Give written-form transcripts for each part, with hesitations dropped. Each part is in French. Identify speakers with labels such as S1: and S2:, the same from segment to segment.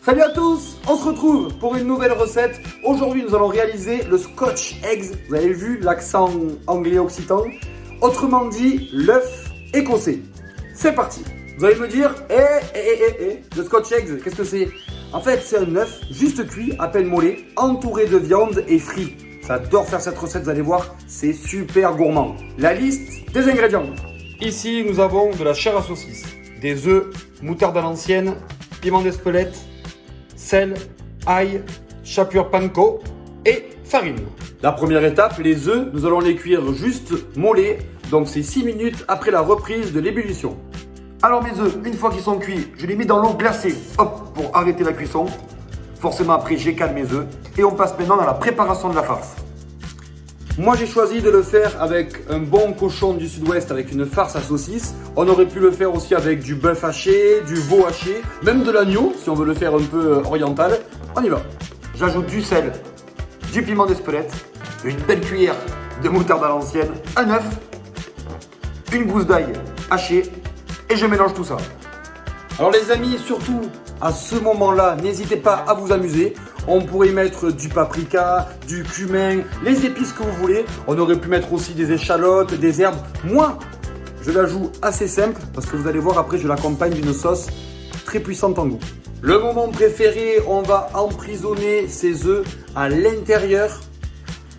S1: Salut à tous, on se retrouve pour une nouvelle recette. Aujourd'hui nous allons réaliser le Scotch Eggs. Vous avez vu l'accent anglais-occitan. Autrement dit, l'œuf écossais. C'est parti. Vous allez me dire, le Scotch Eggs, qu'est-ce que c'est? En fait, c'est un œuf juste cuit, à peine mollet, entouré de viande et frit. J'adore faire cette recette, vous allez voir, c'est super gourmand. La liste des ingrédients. Ici, nous avons de la chair à saucisse, des œufs, moutarde à l'ancienne, piment d'Espelette, sel, ail, chapelure panko et farine. La première étape, les œufs, nous allons les cuire juste mollets, donc c'est 6 minutes après la reprise de l'ébullition. Alors mes œufs, une fois qu'ils sont cuits, je les mets dans l'eau glacée, hop, pour arrêter la cuisson. Forcément après j'écale mes œufs et on passe maintenant dans la préparation de la farce. Moi j'ai choisi de le faire avec un bon cochon du sud-ouest avec une farce à saucisse. On aurait pu le faire aussi avec du bœuf haché, du veau haché, même de l'agneau si on veut le faire un peu oriental. On y va. J'ajoute du sel, du piment d'Espelette, une belle cuillère de moutarde à l'ancienne, un œuf, une gousse d'ail hachée et je mélange tout ça. Alors les amis, surtout à ce moment-là, n'hésitez pas à vous amuser. On pourrait mettre du paprika, du cumin, les épices que vous voulez. On aurait pu mettre aussi des échalotes, des herbes. Moi, je la joue assez simple parce que vous allez voir après, je l'accompagne d'une sauce très puissante en goût. Le moment préféré, on va emprisonner ces œufs à l'intérieur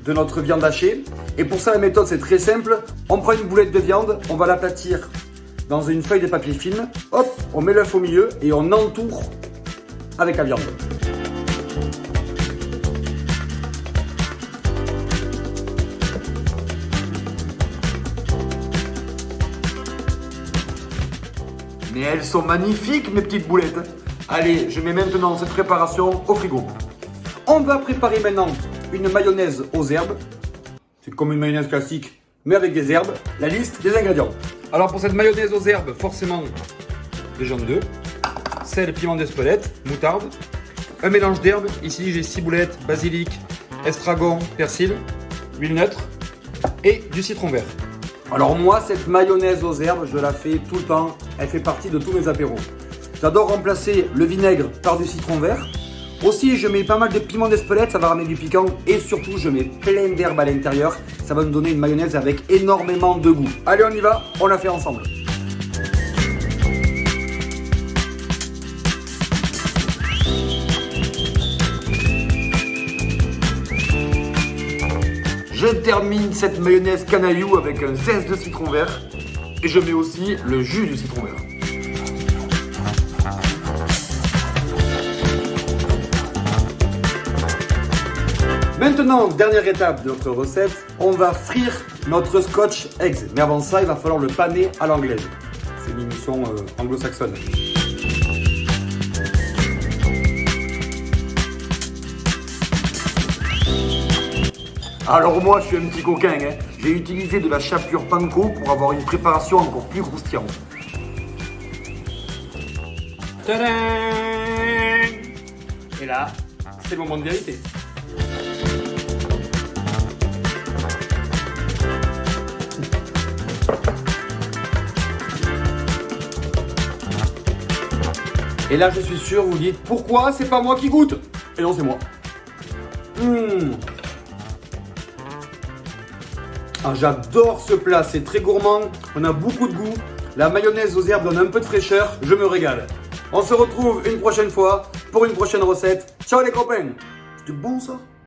S1: de notre viande hachée. Et pour ça, la méthode, c'est très simple. On prend une boulette de viande, on va l'aplatir dans une feuille de papier fine. Hop, on met l'œuf au milieu et on entoure avec la viande. Mais elles sont magnifiques mes petites boulettes. Allez, je mets maintenant cette préparation au frigo. On va préparer maintenant une mayonnaise aux herbes. C'est comme une mayonnaise classique, mais avec des herbes. La liste des ingrédients. Alors pour cette mayonnaise aux herbes, forcément des jaunes d'œufs, sel, piment d'Espelette, moutarde, un mélange d'herbes. Ici j'ai ciboulette, basilic, estragon, persil, huile neutre et du citron vert. Alors moi, cette mayonnaise aux herbes, je la fais tout le temps. Elle fait partie de tous mes apéros. J'adore remplacer le vinaigre par du citron vert. Aussi, je mets pas mal de piment d'Espelette, ça va ramener du piquant. Et surtout, je mets plein d'herbes à l'intérieur. Ça va nous donner une mayonnaise avec énormément de goût. Allez, on y va, on la fait ensemble. Je termine cette mayonnaise canaillou avec un zeste de citron vert et je mets aussi le jus du citron vert. Maintenant, dernière étape de notre recette, on va frire notre Scotch Eggs. Mais avant ça, il va falloir le paner à l'anglaise. C'est une émission anglo-saxonne. Alors moi je suis un petit coquin, hein. J'ai utilisé de la chapelure panko pour avoir une préparation encore plus croustillante. Tadam! Et là, c'est le moment de vérité. Et là je suis sûr, vous dites, pourquoi c'est pas moi qui goûte? Et non, c'est moi. Ah, j'adore ce plat, c'est très gourmand, on a beaucoup de goût, la mayonnaise aux herbes donne un peu de fraîcheur, je me régale. On se retrouve une prochaine fois pour une prochaine recette. Ciao les copains! C'était bon ça?